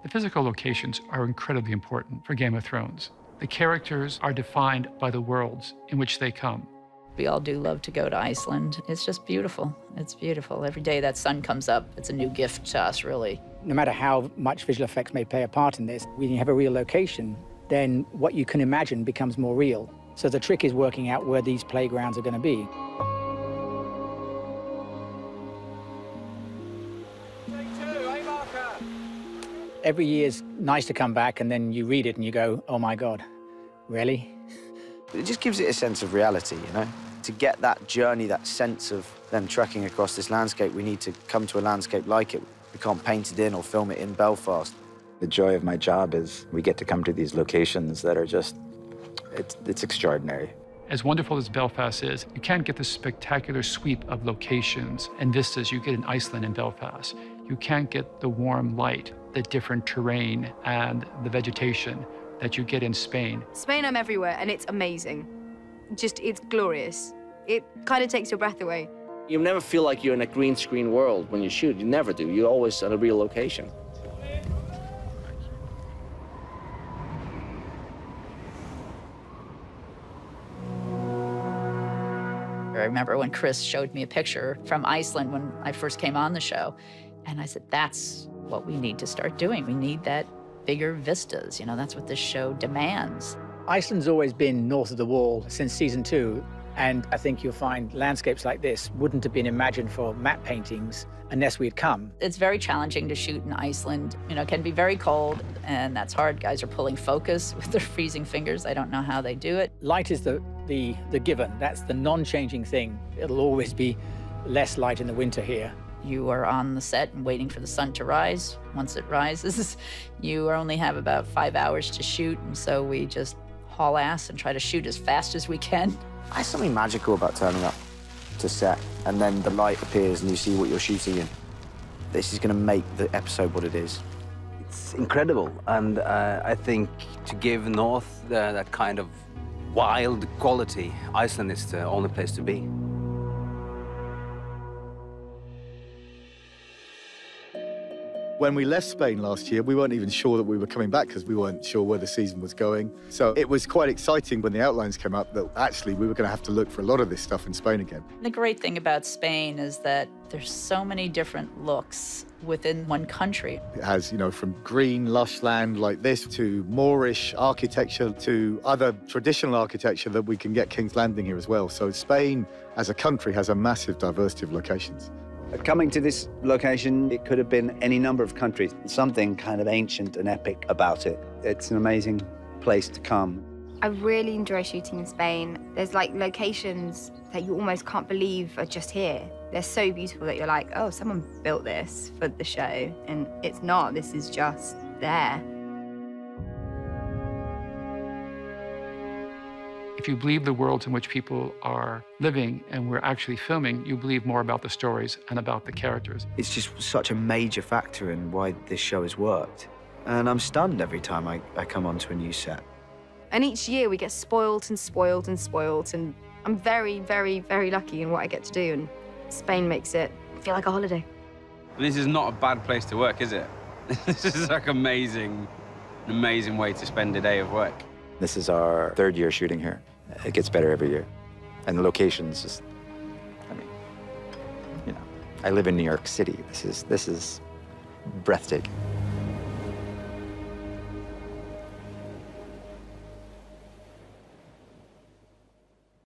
The physical locations are incredibly important for Game of Thrones. The characters are defined by the worlds in which they come. We all do love to go to Iceland. It's just beautiful. It's beautiful. Every day that sun comes up, it's a new gift to us, really. No matter how much visual effects may play a part in this, when you have a real location, then what you can imagine becomes more real. So the trick is working out where these playgrounds are going to be. Every year is nice to come back, and then you read it and you go, oh my God, really? It just gives it a sense of reality, you know? To get that journey, that sense of them trekking across this landscape, we need to come to a landscape like it. We can't paint it in or film it in Belfast. The joy of my job is we get to come to these locations that are just, it's extraordinary. As wonderful as Belfast is, you can't get the spectacular sweep of locations and vistas you get in Iceland and Belfast. You can't get the warm light, the different terrain, and the vegetation that you get in Spain. Spain, I'm everywhere, and it's amazing. Just, it's glorious. It kind of takes your breath away. You never feel like you're in a green screen world when you shoot. You never do. You're always at a real location. I remember when Chris showed me a picture from Iceland when I first came on the show, and I said, that's what we need to start doing. We need that bigger vistas. You know, that's what this show demands. Iceland's always been north of the wall since season 2, and I think you'll find landscapes like this wouldn't have been imagined for map paintings unless we'd come. It's very challenging to shoot in Iceland. You know, it can be very cold, and that's hard. Guys are pulling focus with their freezing fingers. I don't know how they do it. Light is the given. That's the non-changing thing. It'll always be less light in the winter here. You are on the set and waiting for the sun to rise. Once it rises, you only have about 5 hours to shoot, and so we just haul ass and try to shoot as fast as we can. There's something magical about turning up to set, and then the light appears and you see what you're shooting in. This is going to make the episode what it is. It's incredible, and I think to give North that kind of wild quality, Iceland is the only place to be. When we left Spain last year, we weren't even sure that we were coming back because we weren't sure where the season was going. So it was quite exciting when the outlines came up that actually we were going to have to look for a lot of this stuff in Spain again. The great thing about Spain is that there's so many different looks within one country. It has, you know, from green, lush land like this to Moorish architecture to other traditional architecture that we can get King's Landing here as well. So Spain as a country has a massive diversity of locations. Coming to this location, it could have been any number of countries. Something kind of ancient and epic about it. It's an amazing place to come. I really enjoy shooting in Spain. There's like locations that you almost can't believe are just here. They're so beautiful that you're like, oh, someone built this for the show. And it's not, this is just there. If you believe the worlds in which people are living and we're actually filming, you believe more about the stories and about the characters. It's just such a major factor in why this show has worked. And I'm stunned every time I come onto a new set. And each year we get spoiled and spoiled and spoiled, and I'm very, very, very lucky in what I get to do, and Spain makes it feel like a holiday. This is not a bad place to work, is it? This is like an amazing way to spend a day of work. This is our 3rd year shooting here. It gets better every year. And the locations just, I mean, you know, I live in New York City. This is breathtaking.